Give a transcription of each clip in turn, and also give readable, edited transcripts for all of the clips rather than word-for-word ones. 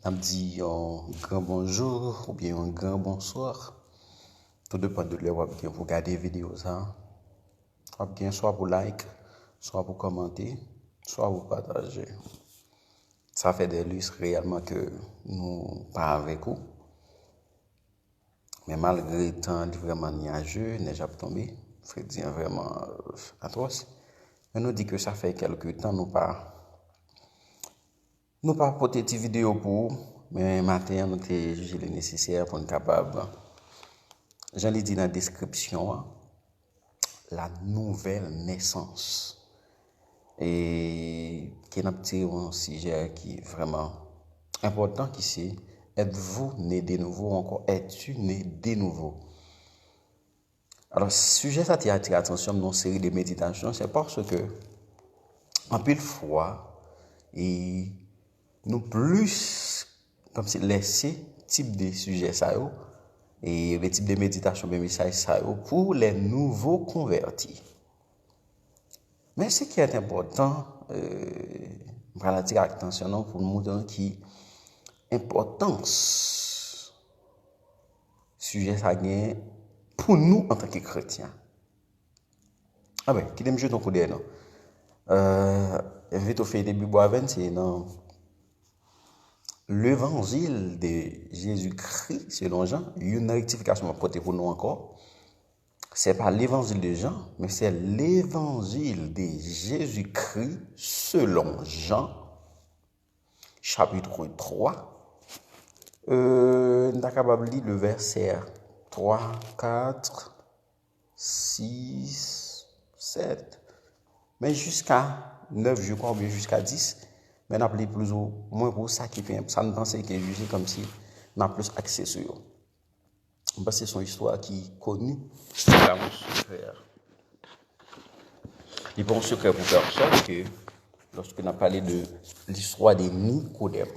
On me dit un grand bonjour ou bien un grand bonsoir. Tout dépend de l'heure où vous regardez la vidéo. Soit pour like, soit pour commenter, soit pour partager. Ça fait des lustres réellement que nous pas avec vous. Mais malgré le temps vraiment nuageux, neige a tombé, Freddy est vraiment atroce. Mais nous dit que ça fait quelques temps nous pas porter des vidéos pour, mais matin nous avons jugé le nécessaire pour être capable. J'en ai dit dans la description, la nouvelle naissance. Et qui est un sujet qui est vraiment important, qui c'est, êtes-vous né de nouveau, encore es-tu né de nouveau? Alors, ce sujet ça attire l'attention dans une série de méditations, c'est parce que, en pile fois, et nous plus, comme si laisser type de sujet ça, et le type de méditation, de message ça, pour les nouveaux convertis. Mais ce qui est important, je vais attirer l'attention pour nous montrer qui importance sujet ça gagne pour nous en tant que chrétiens. Ah ben, qui aime jouer ton coup d'œil, non? Vite au fait début bois c'est dans l'évangile de Jésus-Christ selon Jean, une rectification côté pour nous encore. C'est pas l'évangile de Jean, mais c'est l'évangile de Jésus-Christ selon Jean, chapitre 3. Nous sommes capables de lire le verset 3, 4, 6, 7, mais jusqu'à 9, je crois, ou bien jusqu'à 10. Mais nous avons plus ou moins pour ça qui fait, ça nous pense que est jugé comme si nous avons plus accès sur eux. C'est son histoire qui est connue. C'est un secret. Il n'est pas un secret pour personne que lorsque nous avons parlé de l'histoire de Nicodème.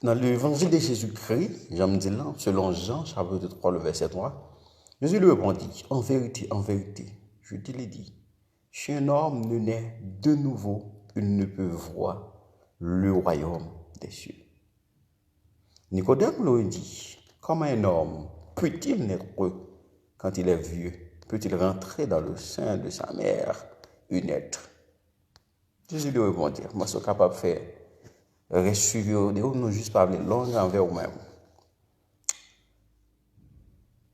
Dans l'évangile de Jésus-Christ, j'aime dire là, selon Jean, chapitre 3, le verset 3, Jésus lui répondit, en vérité, je te l'ai dit, si un homme ne naît de nouveau, il ne peut voir le royaume des cieux. Nicodème lui dit, comment un homme peut-il naître quand il est vieux? Peut-il rentrer dans le sein de sa mère et naître? Jésus lui répondit, moi je suis capable de faire resuivre de nous juste parler langue envers vous-même.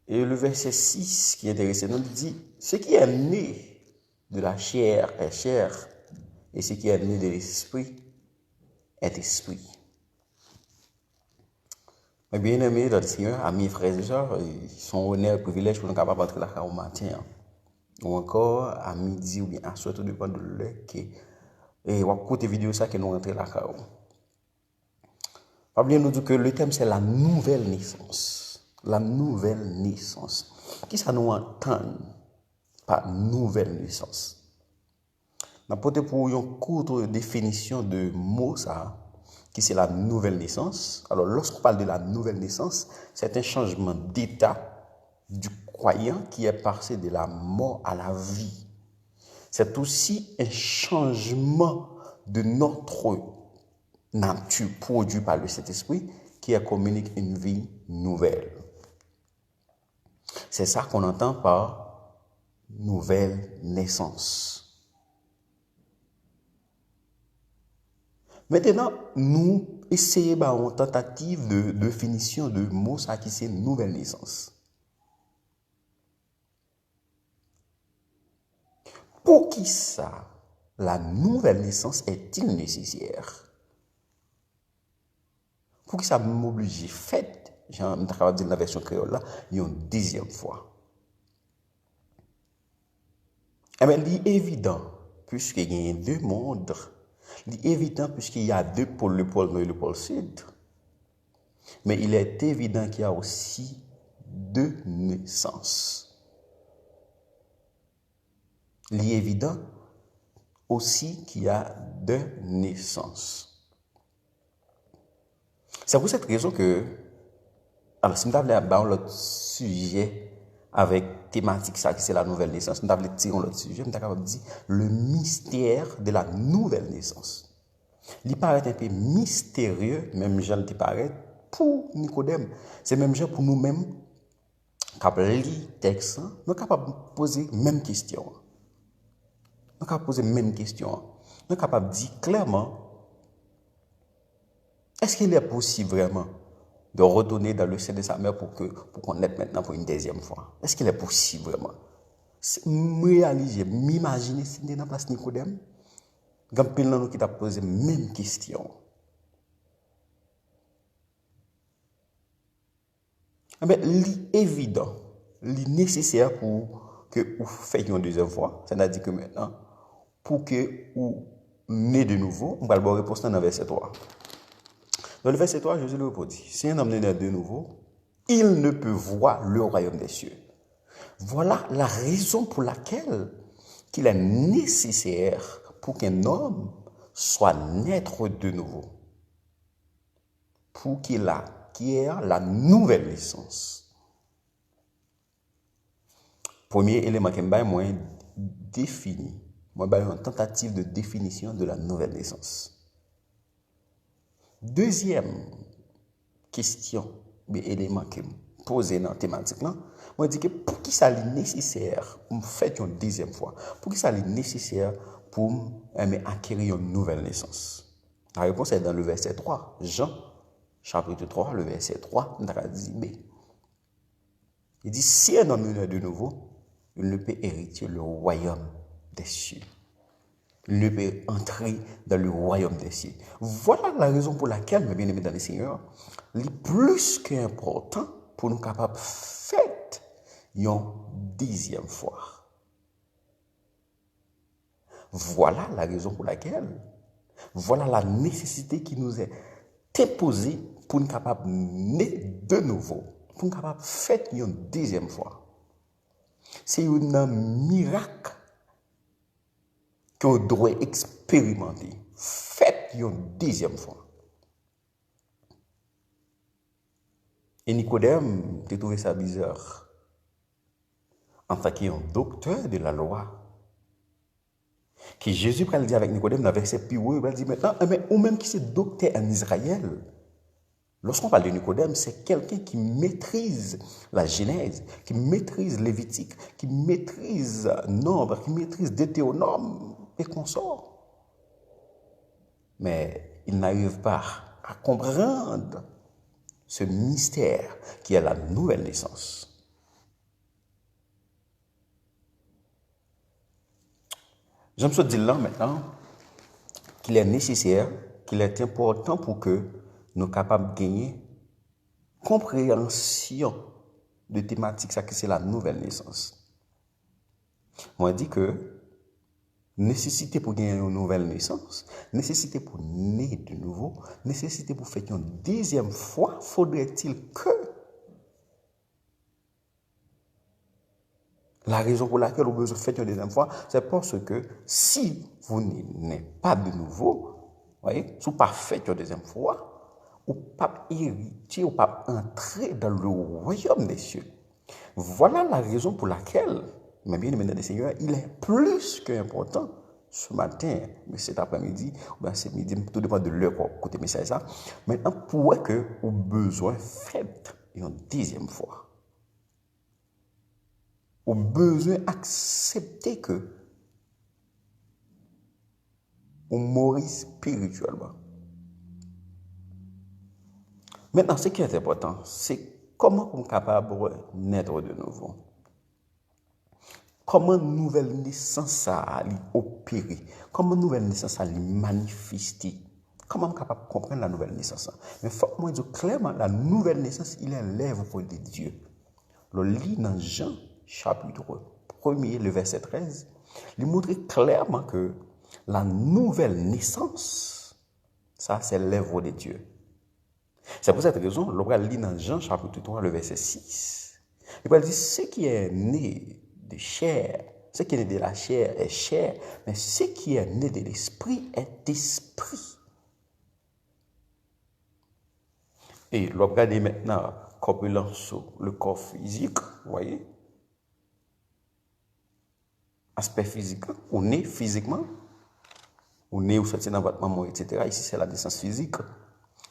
Et le verset 6 qui est intéressant, nous dit, ce qui est né de la chair est chair, et ce qui est né de l'esprit est esprit. Mes bien-aimés dans le Seigneur, amis, frères et sœurs, ils sont honneurs et privilèges pour nous capables d'entrer là au matin. Ou encore à midi ou bien à soir, tout dépend de l'heure et on va écouter vidéo ça que nous rentrons là. Oubliez nous dire que le thème c'est la nouvelle naissance. La nouvelle naissance. Qui ça nous entend par nouvelle naissance? N'importe pour une courte définition de mot ça, qui c'est la nouvelle naissance. Alors lorsqu'on parle de la nouvelle naissance, c'est un changement d'état du croyant qui est passé de la mort à la vie. C'est aussi un changement de notre nature produit par le Saint-Esprit qui communique une vie nouvelle. C'est ça qu'on entend par nouvelle naissance. Maintenant, nous essayons une tentative de définition de mot ça qui c'est nouvelle naissance. Pour qui ça, la nouvelle naissance est-il nécessaire? Pour qui ça m'oblige fait, j'en ai capable de dire dans la version créole là, une deuxième fois. Eh bien, il est évident, puisqu'il y a deux mondes, il est évident puisqu'il y a deux pôles, le pôle nord et le pôle sud. Mais il est évident qu'il y a aussi deux naissances. Il est évident aussi qu'il y a deux naissances. C'est pour cette raison que, alors si nous avons l'autre sujet avec thématique ça qui c'est la nouvelle naissance, nous avons tiré l'autre sujet, nous avons dit le mystère de la nouvelle naissance. Il paraît un peu mystérieux, même Jean le paraît, pour Nicodème. C'est même Jean pour nous-mêmes, quand on lit le texte, nous sommes capables de poser la même question. Nous sommes capables de poser la même question. Nous sommes capables de dire clairement, est-ce qu'il est possible vraiment de retourner dans le sein de sa mère pour qu'on ait maintenant pour une deuxième fois? Est-ce qu'il est possible vraiment? Me réaliser, m'imaginer si on est dans la place de Nicodème, quand nous qui t'a posé la même question. Mais l'évident, le nécessaire pour que vous fassiez une deuxième fois, c'est-à-dire que maintenant, pour que vous naissez de nouveau, on va le réponse dans le verset 3. Dans le verset 3, Jésus le dit, si un homme naît de nouveau, il ne peut voir le royaume des cieux. Voilà la raison pour laquelle il est nécessaire pour qu'un homme soit naître de nouveau. Pour qu'il acquiert la nouvelle naissance. Premier élément que je défini, une tentative de définition de la nouvelle naissance. Deuxième question, élément que je pose dans la thématique, je dis que pour qui ça est nécessaire pour faire une deuxième fois, pour qui ça est nécessaire pour acquérir une nouvelle naissance. La réponse est dans le verset 3, Jean, chapitre 3, le verset 3, on a dit B. Il dit, si un homme est de nouveau, il ne peut hériter le royaume des cieux. Il ne peut entrer dans le royaume des cieux. Voilà la raison pour laquelle, mes bien-aimés dans le Seigneur, il est plus qu'important pour nous capables de faire une deuxième fois. Voilà la raison pour laquelle, voilà la nécessité qui nous est imposée pour nous capables de naître de nouveau, pour nous capables de faire une deuxième fois. C'est un miracle qu'on doit expérimenter. Faites une deuxième fois. Et Nicodème, tu trouvé ça bizarre. En tant qu'un docteur de la loi, que Jésus prend le dire avec Nicodème dans le verset plus haut, il va dire maintenant, ou même qui c'est docteur en Israël. Lorsqu'on parle de Nicodème, c'est quelqu'un qui maîtrise la Genèse, qui maîtrise Lévitique, qui maîtrise Nombre, qui maîtrise Deutéronome et consorts. Mais il n'arrive pas à comprendre ce mystère qui est la nouvelle naissance. Je me suis dit là maintenant qu'il est nécessaire, qu'il est important pour que nous soyons capables de gagner compréhension de thématique, ça que c'est la nouvelle naissance. Moi, je dis que nécessité pour gagner une nouvelle naissance, nécessité pour naître de nouveau, nécessité pour faire une deuxième fois, faudrait-il que la raison pour laquelle vous avez besoin de faire une deuxième fois, c'est parce que si vous n'êtes pas de nouveau, voyez, si vous pas fait une deuxième fois, ou pas hériter, ou pas entrer dans le royaume des cieux. Voilà la raison pour laquelle, mes bien-aimés dans le Seigneur, il est plus qu'important ce matin, mais cet après-midi, ou bien c'est midi, tout dépend de l'heure pour côté message ça. Maintenant, pour que vous avez besoin de faire une deuxième fois. Au besoin d'accepter que on mourit spirituellement. Maintenant, ce qui est important, c'est comment on est capable de naître de nouveau. Comment une nouvelle naissance a opéré. Comment une nouvelle naissance a manifesté. Comment on est capable de comprendre la nouvelle naissance. Mais il faut que moi dire clairement, la nouvelle naissance, il est l'œuvre de Dieu. Le lit dans Jean, chapitre 1er, le verset 13, il montre clairement que la nouvelle naissance, ça c'est l'œuvre de Dieu. C'est pour cette raison, l'on va lire dans Jean chapitre 3, le verset 6. Il va dire, ce qui est né de chair, ce qui est né de la chair est chair, mais ce qui est né de l'esprit est esprit. Et l'on va regarder maintenant corpulence, le corps physique, vous voyez, aspect physique, on est physiquement, ou né ou sorti dans votre maman, etc. Ici, c'est la naissance physique.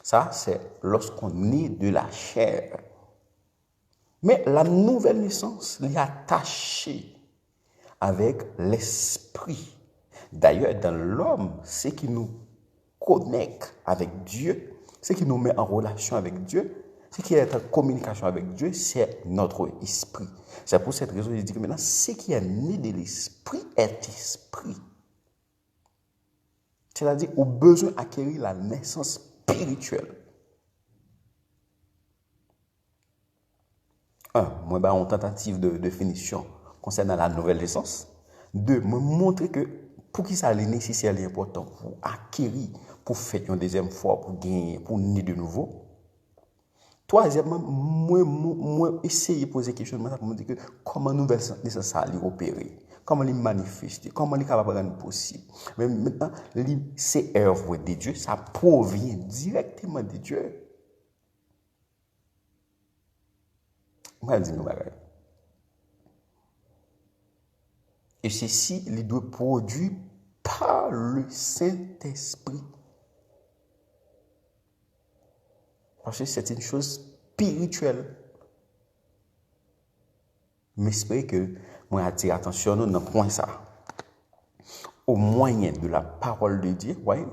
Ça, c'est lorsqu'on est de la chair. Mais la nouvelle naissance est attachée avec l'esprit. D'ailleurs, dans l'homme, ce qui nous connecte avec Dieu, ce qui nous met en relation avec Dieu, ce qui est en communication avec Dieu, c'est notre esprit. C'est pour cette raison que je dis que maintenant, ce qui est né de l'esprit est esprit. C'est-à-dire, au besoin d'acquérir la naissance spirituelle. Un, moi, une tentative de définition concernant la nouvelle naissance. Deux, me montrer que pour qui ça est nécessaire et important pour acquérir, pour faire une deuxième fois, pour gagner, pour naître de nouveau. Troisièmement, moi essayer de poser des questions pour me dire que comment nouvelle naissance ça opérer, comment les manifester, comment les capable rendre possible. Mais maintenant, c'est œuvre de Dieu, ça provient directement de Dieu. Moi, je dis nous bagaille. Et ceci, il doit produire par le Saint-Esprit. Parce que c'est une chose spirituelle. Mais j'espère que moi attire attention dans le point ça. Au moyen de la parole de Dieu, voyez,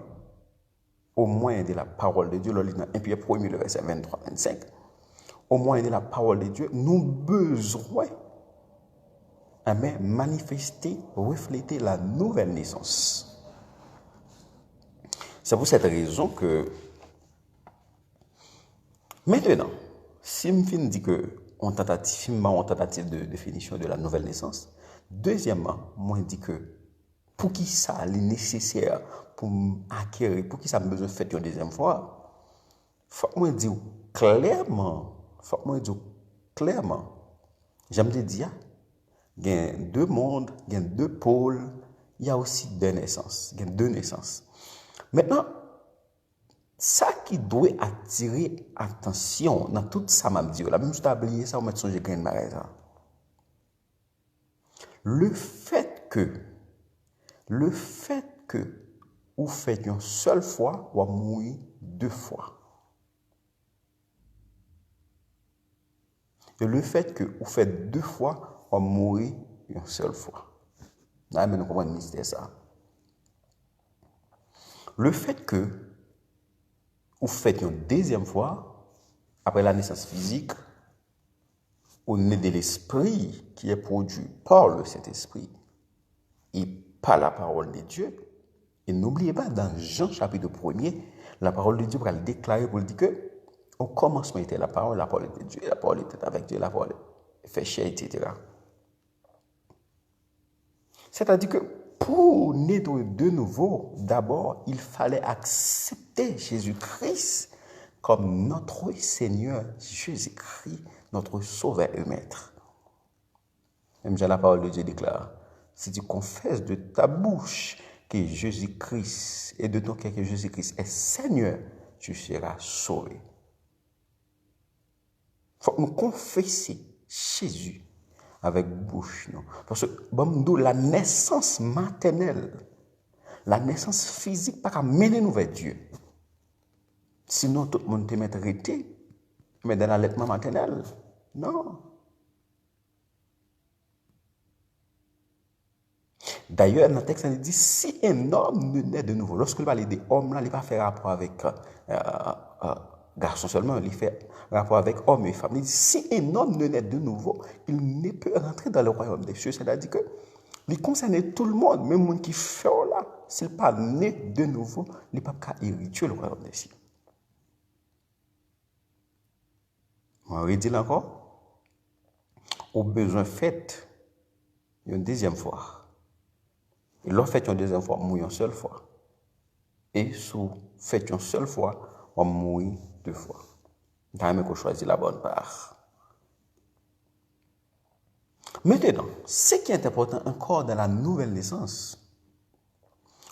au moyen de la parole de Dieu, dans 1 Pierre 1er, le verset 23-25, au moyen de la parole de Dieu, nous besoin manifester, refléter la nouvelle naissance. C'est pour cette raison que maintenant, si je me dis que on tentative de définition de la nouvelle naissance, deuxièmement, moi je dis que pour qui ça est nécessaire pour acquérir, pour qui ça a besoin de faire une deuxième fois, faut moi dire clairement, j'aime te dire, il y a deux mondes, il y a deux pôles, il y a aussi deux naissances, il y a deux naissances. Maintenant, ça qui doit attirer attention dans tout ça, m'a dit, là, même si tu as oublié ça, on m'a dit, j'ai ça. Le fait que vous faites une seule fois, vous mourir deux fois. Et le fait que vous faites deux fois, vous mourir une seule fois. Là, mais nous comprenons le mystère ça. Le fait que vous faites une deuxième fois, après la naissance physique, au nez de l'esprit qui est produit par le Saint-Esprit et par la parole de Dieu. Et n'oubliez pas, dans Jean chapitre 1er, la parole de Dieu va le déclarer pour dire que au commencement était la parole était Dieu, la parole était avec Dieu, la parole fait chair, etc. C'est-à-dire que pour naître de nouveau, d'abord, il fallait accepter Jésus-Christ comme notre Seigneur, Jésus-Christ, notre Sauveur et Maître. Même Jean, la parole de Dieu déclare, si tu confesses de ta bouche que Jésus-Christ et de ton cœur que Jésus-Christ est Seigneur, tu seras sauvé. Il faut nous confesser Jésus avec bouche. Non? Parce que la naissance maternelle, la naissance physique, pas qu'à mener nous vers Dieu. Sinon, tout le monde te met arrêté, mais dans l'allaitement maternel, non. D'ailleurs, dans le texte, il dit, si un homme ne naît de nouveau, lorsqu'il va aller des hommes, là, il va faire rapport avec garçon seulement, il fait rapport avec hommes et femmes. Il dit, si un homme ne naît de nouveau, il ne peut rentrer dans le royaume des cieux. C'est-à-dire que il concerne tout le monde, même les gens qui font là, s'il n'est pas né de nouveau, il n'est pas qu'à hériter le royaume des cieux. On redit encore, au besoin fait une deuxième fois. Et l'on fait une deuxième fois, mourir une seule fois. Et si vous faites une seule fois, on mourit deux fois. Quand même qu'on choisit la bonne part. Maintenant, ce qui est important encore dans la nouvelle naissance,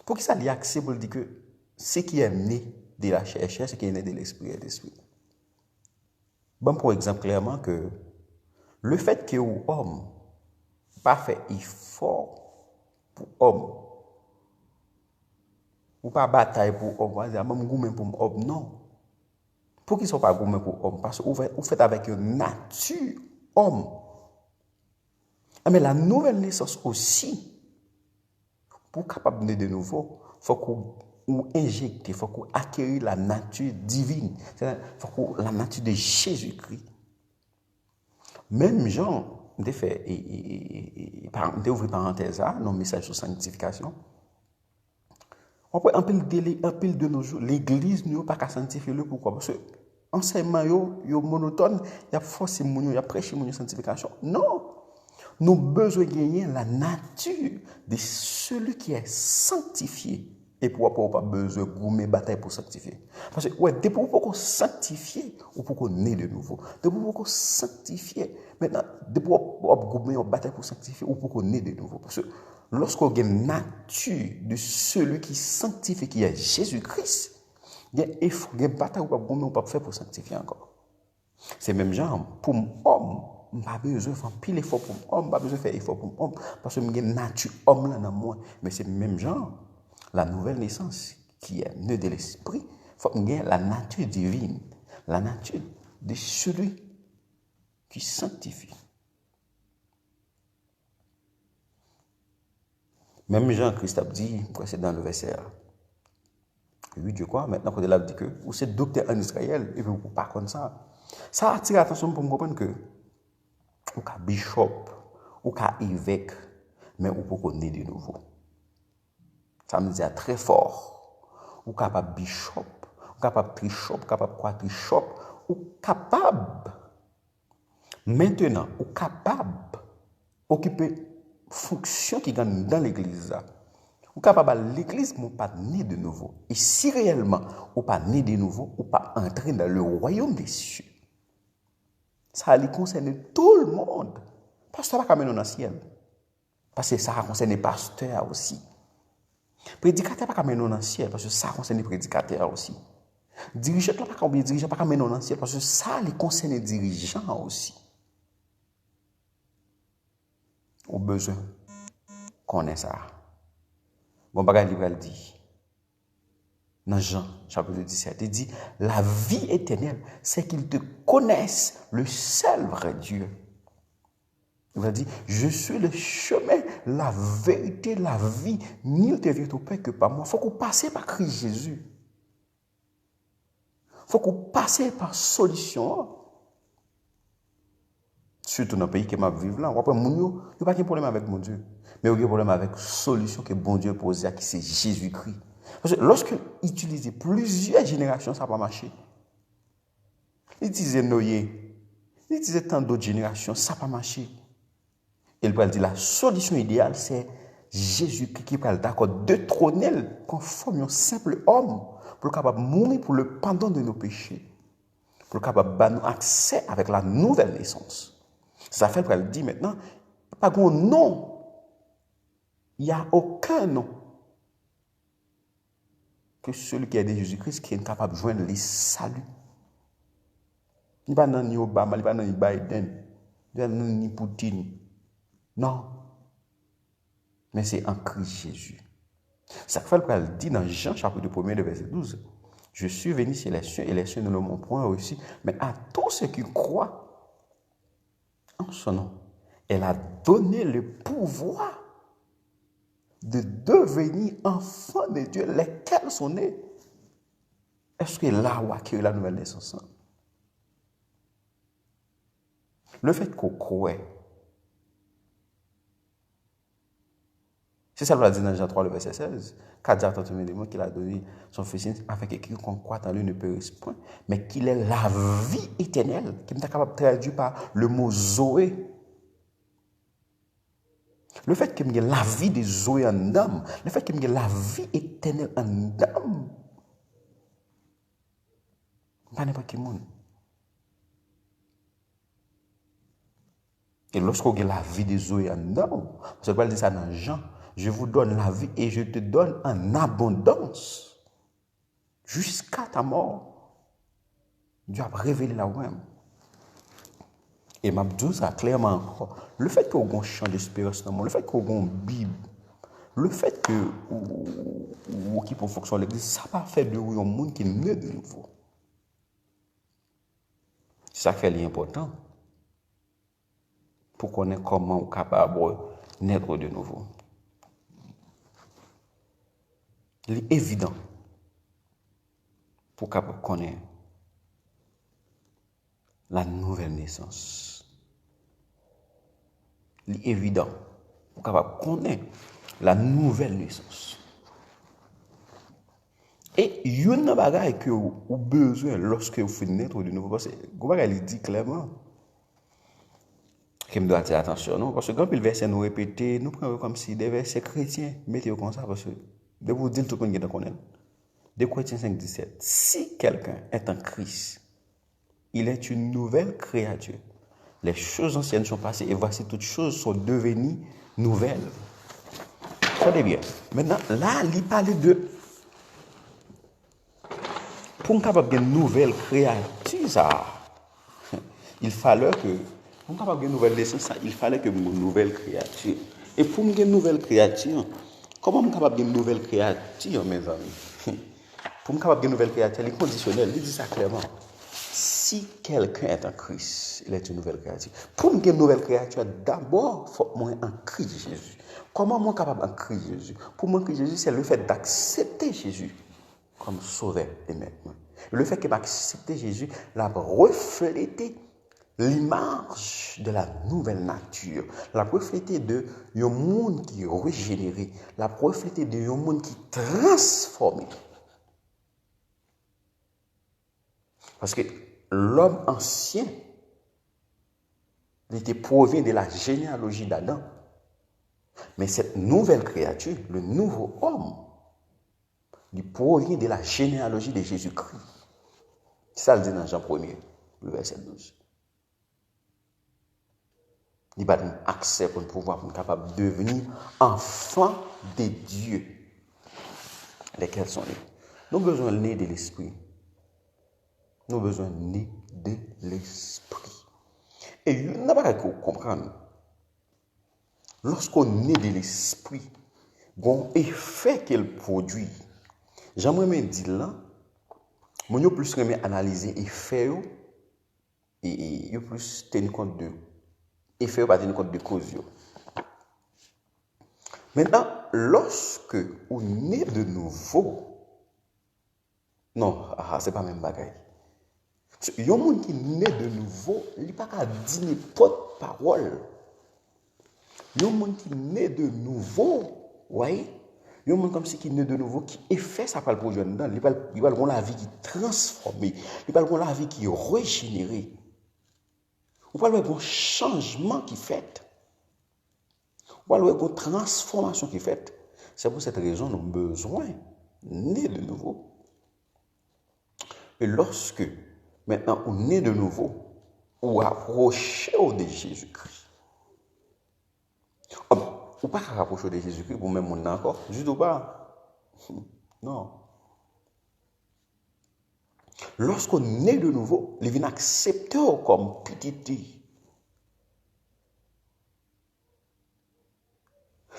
pour que ça ait accès pour dire que ce qui est né de la chair, ce qui est né de l'esprit est l'esprit. Bon, pour exemple, clairement que le fait que vous, homme, pas fait effort pour homme, Ou pas bataille pour homme, on dire, même gourmet pour homme, non. Pour qu'ils ne soient pas gourmets pour homme, parce que vous faites avec une nature homme. Mais la nouvelle naissance aussi, pour capable de nouveau, il faut qu'on injecte, il faut qu'on acquérir la nature divine, il faut qu'on la nature de Jésus-Christ. Même Jean, j'ai fait, j'ai ouvert parenthèse dans le message sur sanctification. On peut un pile de nos jours, l'église n'a pas qu'à sanctifier le pourquoi? Parce que enseignement yo monotone, il y a forcé moun yo, il y a prêché moun yo sanctification. Non. Nous avons besoin de gagner la nature de celui qui est sanctifié. Et pourquoi pas besoin de gommer bataille pour sanctifier? Parce que, ouais, depuis qu'on sanctifier, ou pour qu'on naît de nouveau. Depuis qu'on sanctifier, maintenant, depuis qu'on gommer une bataille pour sanctifier, ou pour qu'on naît de nouveau. Parce que lorsqu'on a une nature de celui qui sanctifie, qui est Jésus-Christ, il y a une bataille ou gommer ou pas faire pour sanctifier encore. C'est même genre, pour l'homme, je n'ai pas besoin de faire pile effort pour l'homme, je n'ai pas besoin de faire effort pour l'homme, parce que j'ai une nature homme là dans moi. Mais c'est même genre, la nouvelle naissance qui est née de l'esprit, il faut qu'il y ait la nature divine, la nature de celui qui sanctifie. Même Jean-Christ a dit, c'est dans le verset 8, je crois, maintenant qu'on a dit que vous êtes docteur en Israël, et vous ne pas comme ça. Ça attire l'attention pour me comprendre que ou ka bishop, ou ka évêque, mais ou pour connaître de nouveau. Ça me dit très fort. Ou capable bishop, ou capable trishop, capable quadrishop, ou capable maintenant, ou capable occuper fonction qui gagne dans l'église. Ou capable l'église, mais pas né de nouveau. Et si réellement, ou pas né de nouveau, ou pas entrer dans le royaume des cieux. Ça concerne tout le monde. Pasteur pas mener dans le ciel. Parce que ça concerne les pasteurs aussi. Prédicateur pas mener dans le ciel parce que ça concerne les prédicateurs aussi. Dirigeant pas combien dirigeant pas mener dans le ciel parce que ça les concerne les dirigeants aussi. Au besoin connaître ça. Bon bagage livre dit dans Jean chapitre 17, il dit la vie éternelle, c'est qu'ils te connaissent, le seul vrai Dieu. Il va dire je suis le chemin, la vérité, la vie. Nul ne vient au Père que par moi. Il faut qu'on passe par Christ Jésus. Il faut qu'on passe par solution. Surtout dans le pays qui m'a vivre là. Après, il n'y a pas de problème avec mon Dieu. Mais il y a un problème avec la solution que bon Dieu pose, qui c'est Jésus-Christ. Parce que lorsqu'il utilisait plusieurs générations, ça n'a pas marché. Il disait Noé, il disait tant d'autres générations, ça n'a pas marché. Il va dire la solution idéale, c'est Jésus-Christ qui va d'accord détrôner conforme un simple homme pour capable mourir pour le pardon de nos péchés, pour capable avoir accès avec la nouvelle naissance. Ça fait qu'elle dit maintenant, pas de nom. Il n'y a aucun nom que celui qui est de Jésus-Christ qui est capable de joindre les saluts. Il n'y a pas ni Obama, il n'y a pas ni Biden, il n'y a pas ni Poutine. Non. Mais c'est en Christ Jésus. Ça fait qu'elle dit dans Jean chapitre 1 verset 12, je suis venu chez les cieux et les cieux ne l'ont point reçu, mais à tous ceux qui croient en son nom, elle a donné le pouvoir de devenir enfants de Dieu, lesquels sont nés. Est-ce que là où accueille la nouvelle naissance? Le fait qu'on croit, c'est ça que dit dans Jean 3, le verset 16. Car Dieu a tant aimé le monde qu'il a donné son Fils afin que quiconque croit en lui ne périsse point, mais qu'il ait la vie éternelle, qui est capable de traduire par le mot Zoé. Le fait qu'il y ait la vie de Zoé en âme, le fait qu'il y ait la vie éternelle en âme, pas n'importe qui monde. Et lorsqu'on a la vie de Zoé en âme, ça veut dire ça dans Jean. Je vous donne la vie et je te donne en abondance jusqu'à ta mort. Dieu a révélé la même. Et m'a dit ça clairement encore. Le fait qu'on ait un champ d'espérance dans le monde, le fait qu'on ait une Bible, le fait que ou qui pour fonction l'église, ça pas fait de vous un monde qui naît de nouveau. Ça fait l'important pour connaître comment on est capable de naître de nouveau. C'est évident pour capable connaître la nouvelle naissance. C'est évident pour capable connaître la nouvelle naissance. Et il y a une bagaille que vous avez besoin lorsque vous faites naître de nouveau. Parce que vous il dit clairement qu'il me doit faire attention. Non? Parce que quand le verset nous répète, nous prenons comme si des versets chrétiens, mettez-vous comme ça. Parce que de vous dire tout le monde qui connaît. De Corinthiens 5,17. Si quelqu'un est en Christ, il est une nouvelle créature. Les choses anciennes sont passées et voici toutes choses sont devenues nouvelles. Regardez bien. Maintenant, là, il parle de pour nous capable une nouvelle créature, ça, il fallait que pour nous capable une nouvelle naissance, il fallait que une nouvelle créature. Et pour une nouvelle créature, comment nous capable une nouvelle créature, mes amis? Pour nous capable une nouvelle créature, il est conditionnel. Il dit ça clairement. Si quelqu'un est en Christ, il est une nouvelle créature. Pour une nouvelle créature, d'abord, il faut moi en Christ Jésus. Comment moi capable en Christ Jésus? Pour moi, Christ Jésus, c'est le fait d'accepter Jésus comme sauveur et maître. Le fait que m'accepter Jésus l'a reflété l'image de la nouvelle nature, l'a reflété de un monde qui est régénéré, l'a reflété de un monde qui est transformé. Parce que l'homme ancien, il était provient de la généalogie d'Adam. Mais cette nouvelle créature, le nouveau homme, il provient de la généalogie de Jésus-Christ. C'est ça le dit dans Jean 1er, le verset 12. Il a accès pour pouvoir être capable de devenir enfant de Dieu. Lesquels sont les? Nous avons besoin de nez de l'esprit. Nous avons besoin de nez de l'esprit. Et il n'y a pas qu'on comprendre. Lorsqu'on est de l'esprit, il y a un effet qu'il produit. J'aimerais dire là, je plus analyser l'effet et plus tenir compte de l'effet, pas tenir compte de cause. Maintenant, lorsque on est de nouveau, non, ce n'est pas le même bagaille. Il y a un monde qui naît de nouveau, il n'est pas qu'à dire n'importe parole. Il y a un monde qui naît de nouveau, oui. Il y a un monde comme si qui naît de nouveau, qui est fait ça par le projet dedans. Il va avoir la vie qui est transformée, il va avoir la vie qui est régénérée. Il va avoir un changement qui est fait. Il va avoir une transformation qui est faite. C'est pour cette raison que nous avons besoin de naître de nouveau. Et lorsque maintenant on naît de nouveau, on approche de Jésus-Christ. Ou pas rapprocher de Jésus-Christ pour même mon encore, juste ou pas. Non. Lorsqu'on naît de nouveau, il vient accepter comme petit.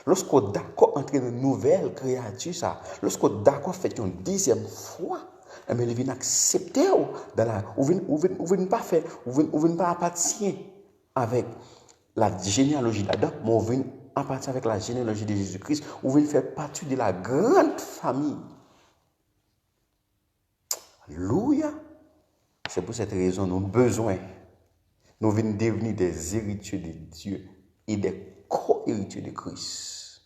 Lorsqu'on est d'accord entre une nouvelle créature, ça, lorsqu'on est d'accord fait une deuxième fois, mais il vient accepter dans la, ou vient pas faire, ou vient pas appartenir avec la généalogie d'Adam, mais on vient appartenir avec la généalogie de Jésus-Christ, ou vient faire partie de la grande famille. Alléluia. C'est pour cette raison nous avons besoin. Nous venons devenir des héritiers de Dieu et des co-héritiers de Christ.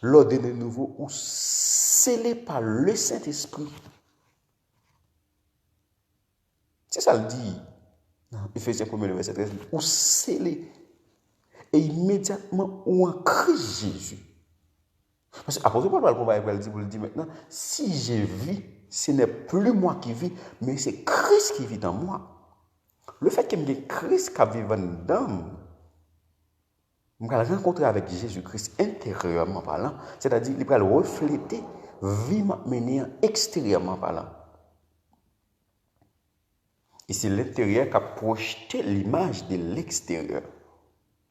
L'ordre de nouveau ou scellé par le Saint-Esprit. C'est ça le dit. Ephésiens 1er verset 13. Ou scellé. Et immédiatement ou en Christ Jésus. Parce que l'apôtre Paul va le dire maintenant, si j'ai vu, ce n'est plus moi qui vis, mais c'est Christ qui vit dans moi. Le fait qu'il y ait Christ qui vit dans moi, je vais rencontrer avec Jésus-Christ intérieurement parlant, c'est-à-dire qu'il va le refléter vivement manière extérieurement parlant. Et c'est l'intérieur qui a projeté l'image de l'extérieur.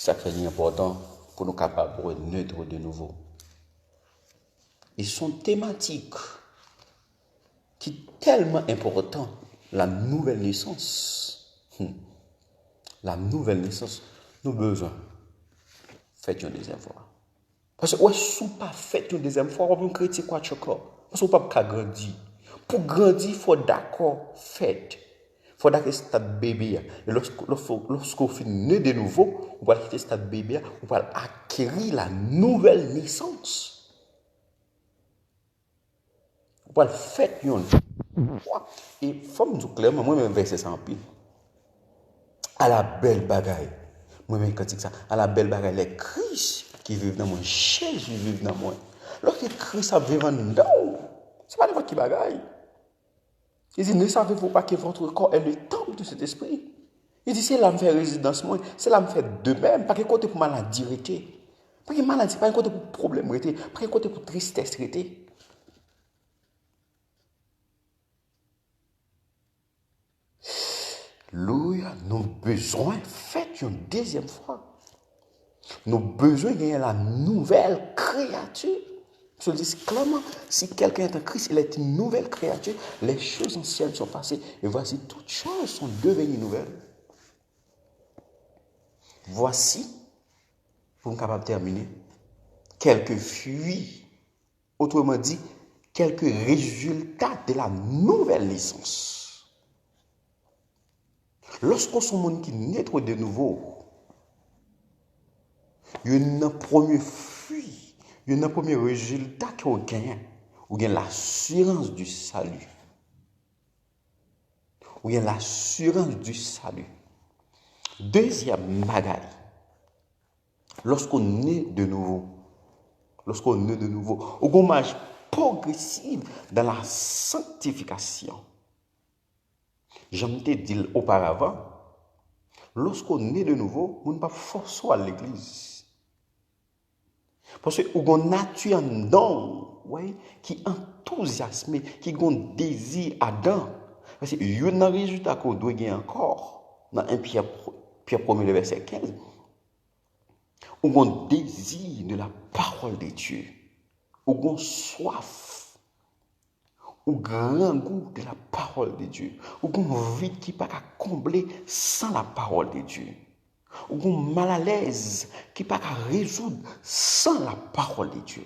ça c'est important pour nous capables de naître de nouveau. Et son thématique qui est tellement important, la nouvelle naissance. La nouvelle naissance, nous avons besoin de faire une deuxième fois. Parce que si on ne pas fait une deuxième fois, on peut critiquer quoi encore. Parce qu'on ne peut pas grandir. Pour grandir, il faut d'accord faire. Il faut d'accord stade bébé. Et lorsqu'on finit de nouveau, on va quitter stade bébé, on va acquérir la nouvelle naissance. On va le faire une fois. Et il faut me dire clairement, moi-même, verser ça en pile. À la belle bagaille. Moi-même, quand ça, à la belle bagaille, les Christ qui vivent dans moi, Jésus vivent dans moi. Lorsque Christ a vécu en nous, ce n'est pas n'importe qui bagaille. Il dit, ne savez-vous pas que votre corps est le temple de cet esprit? Il dit, c'est là me fait résidence, moi, c'est là me fait de même. Pas que côté pour maladie, pas que maladie, pas que côté pour problème, pas que côté pour tristesse, Alléluia, nous avons besoin de faire une deuxième fois. Nous avons besoin de gagner la nouvelle créature. Je le dis clairement, si quelqu'un est en Christ, il est une nouvelle créature. Les choses anciennes sont passées et voici toutes choses sont devenues nouvelles. Voici, pour me capable de terminer, quelques fruits, autrement dit, quelques résultats de la nouvelle naissance. Lorsqu'on est un monde qui naît de nouveau, il y a un premier fruit, il y a un premier résultat qu'on gagne. Ou bien l'assurance du salut. Ou bien l'assurance du salut. Deuxième bagaille. Lorsqu'on est de nouveau, on marche progressive dans la sanctification. J'aime te dire auparavant, lorsqu'on est de nouveau, on ne peut pas forcer à l'église. Parce que on a une nature en dedans, qui enthousiasme, qui a un désir ardent. Parce que il y a un résultat qu'on doit gagner encore, dans 1 Pierre 1er, le verset 15. On a un désir de la parole de Dieu. On a soif. On a grand goût de la parole de Dieu. On a un vide qui n'est pas à combler sans la parole de Dieu. On a un mal à l'aise qui n'est pas à résoudre sans la parole de Dieu.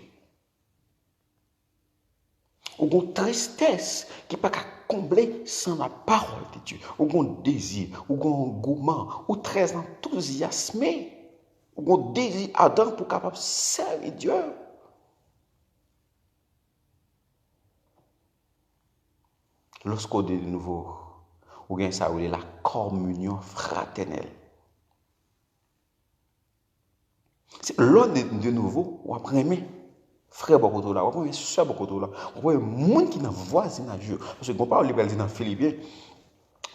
On a une tristesse qui n'est pas à combler sans la parole de Dieu. On a un désir, on a un engouement, on est très enthousiasmé. On a un désir ardent pour capable servir Dieu. Lorsqu'on est de nouveau, on a ça, la communion fraternelle. L'ordre de nouveau, on apprend aimer frère beaucoup là, on apprend soeur beaucoup là, on apprend monde qui n'a voisinage. Parce que on parle libéral dit dans Philippiens,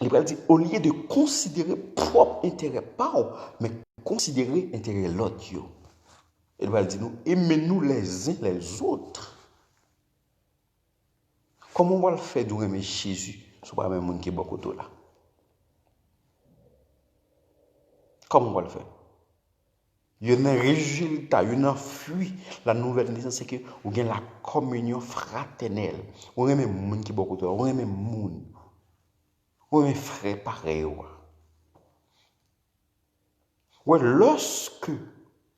libéral dit au lieu de considérer propre intérêt pas, mais considérer intérêt l'autre. Il va dire nous aimez-nous les uns les autres. Comment on va le faire de aimer Jésus, ce pas même monde qui est beaucoup là. Comment on va le faire? Il y a un résultat, il y a un fruit. La nouvelle naissance, c'est que vous avez la communion fraternelle. Vous avez même monde qui est beaucoup de vous avez même monde. Vous avez frère pareil. Lorsque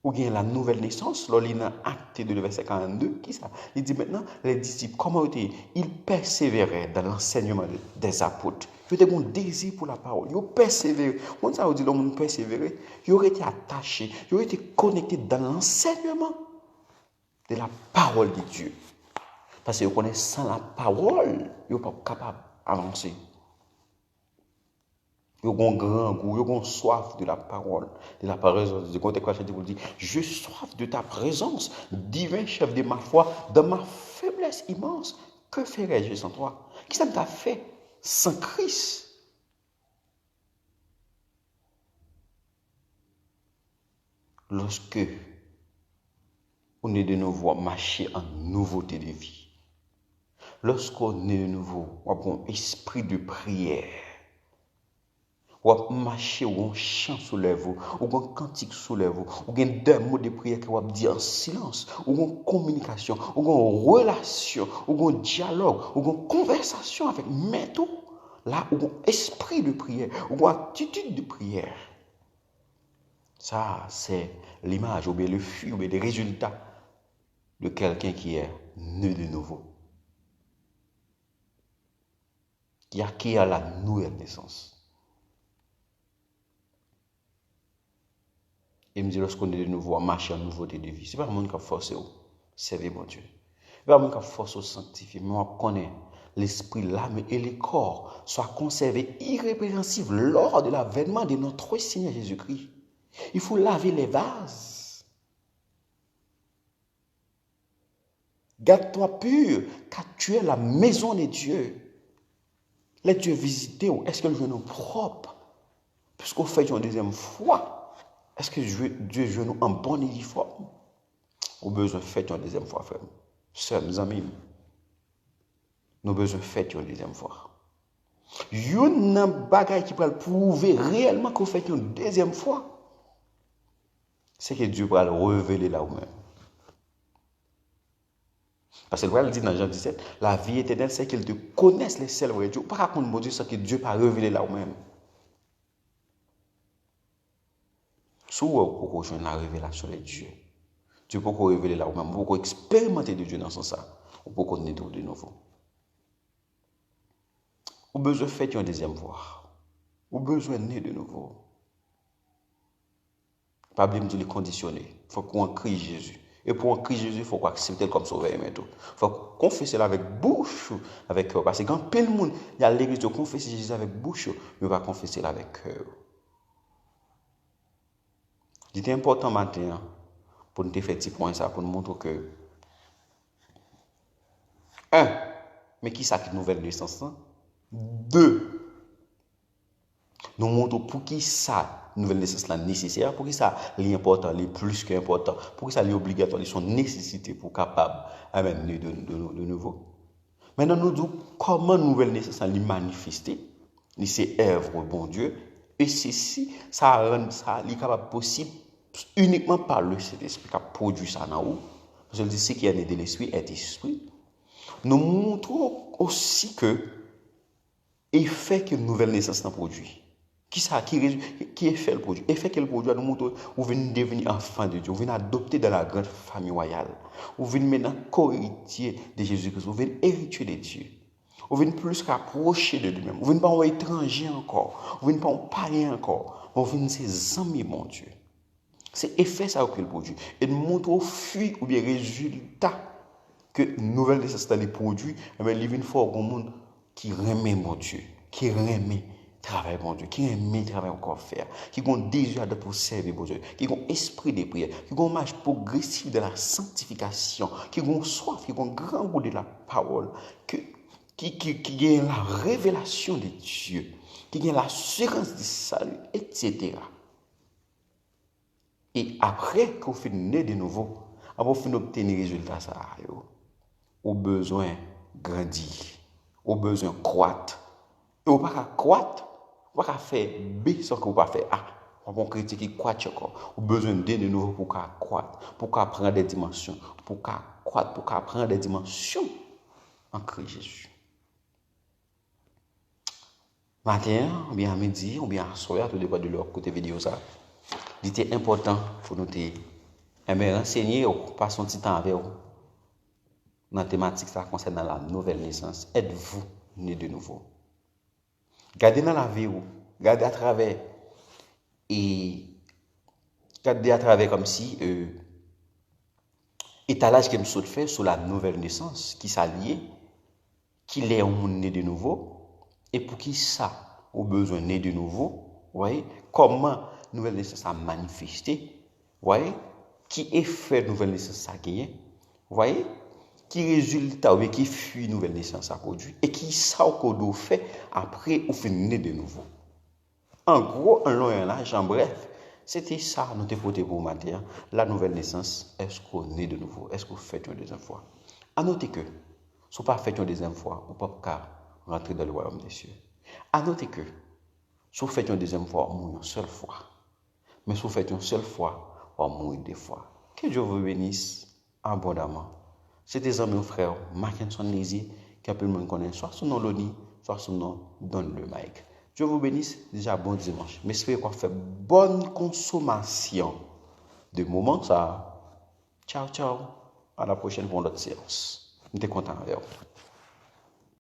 vous avez la nouvelle naissance, il y a acte de verset 42, qui ça? Il dit maintenant, les disciples, comment ils persévéraient dans l'enseignement des apôtres. Ils avaient un désir pour la parole. Ils persévéraient. Quand ça veut dire qu'ils persévéraient, ils auraient été attachés, ils auraient été connectés dans l'enseignement de la parole de Dieu. Parce que vous connaissez sans la parole, ils ne sont pas capables d'avancer. Ils ont un grand goût, ils ont soif de la parole de Dieu. Quand tu vous dit, je soif de ta présence, divin chef de ma foi, dans ma faiblesse immense, que ferais-je sans toi? Qu'est-ce que ça t'a fait sans Christ? Lorsque on est de nouveau marcher en nouveauté de vie, lorsqu'on est de nouveau, on a un esprit de prière, Ou marcher ou un chant sous les vous, ou un cantique sous les vous, ou deux mots de prière que vous dire en silence, ou une communication, ou une relation, ou un dialogue, ou une conversation avec tout là où un esprit de prière, ou une attitude de prière. Ça, c'est l'image ou bien le fruit ou bien les résultats de quelqu'un qui est né de nouveau, qui acquiert la nouvelle naissance. Et me dit, lorsqu'on est de nouveau, à marcher en nouveauté de vie, ce n'est pas le monde qui a forcé, c'est mon Dieu. Ce n'est pas le monde qui a forcé au sanctifier, mais on connaît l'esprit, l'âme et le corps soient conservés irrépréhensibles lors de l'avènement de notre Seigneur Jésus-Christ. Il faut laver les vases. Garde-toi pur, car tu es la maison de Dieu. Les dieux visités, est-ce que le genou propre? Puisqu'on fait une deuxième fois. Est-ce que Dieu joue nous en bon uniforme? Ou besoin de faire une deuxième fois, frère? Sœurs, mes amis, nous avons besoin de faire une deuxième fois. Il y a un bagage qui peut prouver réellement qu'on fait une deuxième fois. C'est que Dieu va le révéler là où même. Parce que le dit dans Jean 17, la vie éternelle, c'est qu'ils te connaissent les seuls vrais Dieu. Par contre, mon Dieu, c'est que Dieu va révéler là où même. Si vous avez la révélation de Dieu, Dieu peut révéler là où même, vous pouvez expérimenter de Dieu dans ce sens, vous pouvez connaître de nouveau. Ou besoin de faire une deuxième fois. Ou besoin de naître de nouveau. Pas bien de le conditionner. Il faut qu'on crie Jésus. Et pour en crier Jésus, il faut qu'on accepte comme sauveur. Il faut confesser avec bouche, avec cœur. Parce que quand plein de monde, il y a l'église de confesser Jésus avec bouche, mais on va confesser avec cœur. Il est important maintenant pour nous faire petit point ça, pour nous montrer que mais qui ça qui nouvelle naissance? 2, nous montrons pour qui ça nouvelle naissance là nécessaire, pour qui ça l'important, le plus qu'important, pour qui ça l'obligatoire, ils sont nécessité pour capable amener de nouveau. Maintenant nous disons comment nouvelle naissance là manifester, c'est œuvre bon Dieu et ceci ça rend ça capable possible uniquement par le Saint-Esprit qui a produit ça dans nous. Parce que dit ce qui est né de l'esprit est esprit. Nous montrons aussi que effet que nouvelle naissance n'a produit. Qui est fait le produit? Effet que le produit nous montre où venez devenir enfant de Dieu, vous venez adopter dans la grande famille royale, vous venez maintenant co-héritier de Jésus-Christ, vous venez héritier de Dieu. Vous venez plus qu'approcher de lui-même. Vous venez pas un étranger encore, vous venez pas un païen encore, vous venez ses amis, mon Dieu. C'est effet ça que le produit. Et nous montre au fruit ou bien résultat que nouvelle naissance dans les produits, mais il y a une fois au monde qui remet mon Dieu, qui remet travail mon Dieu, qui remet travail encore faire, qui a un désir de pour servir mon Dieu, qui a un esprit de prière, qui a une marche progressive de la sanctification, qui a une soif, qui a un grand goût de la parole, qui a la révélation de Dieu, qui a l'assurance du salut, etc. Et après qu'on finit né de nouveau, après qu'on finit d'obtenir les résultats, ça au besoin grandir, au besoin croître. Et on ne peut pas croître, on ne peut pas faire B sans qu'on ne peut pas faire A. On peut critiquer qui croît encore. Au besoin de nouveau pour qu'on croître, pour qu'on prenne des dimensions, pour qu'on croître, pour qu'on prenne des dimensions en Christ Jésus. Matin, ou bien à midi, ou bien à soir, tout dépend de leur côté vidéo ça. Il était important pour nous renseigner, passer un petit temps avec vous. Dans la thématique ça concerne la nouvelle naissance. Êtes-vous né de nouveau? Gardez dans la vie, gardez à travers comme si étalage que nous fait sur la nouvelle naissance qui s'allie, qui est né de nouveau et pour qui ça au besoin né de nouveau, voyez comment nouvelle naissance a manifesté, voyez qui effet nouvelle naissance a gagné, voyez qui résultat ou qui fuit nouvelle naissance a produit et qui ça qu'on doit faire après ou finir de nouveau. En gros, en long et en large, en bref, c'était ça notre côté pour matin. La nouvelle naissance, est-ce qu'on est de nouveau? Est-ce qu'on fait une deuxième fois? À noter que, si on pas fait une deuxième fois, on ne peut pas rentrer dans le royaume des cieux. À noter que, Si vous faites une deuxième fois, vous mourrez une seule fois. Mais si vous faites une seule fois, vous mourrez deux fois. Que Dieu vous bénisse abondamment. C'était amis frère Mackinson Lazy, qui appelle le connaît, soit son nom Loni, soit son nom Donne le Mike. Dieu vous bénisse, déjà bon dimanche. Mais espérez qu'on fait bonne consommation de moments ça. Ciao, ciao. À la prochaine pour notre séance. Je suis content avec vous.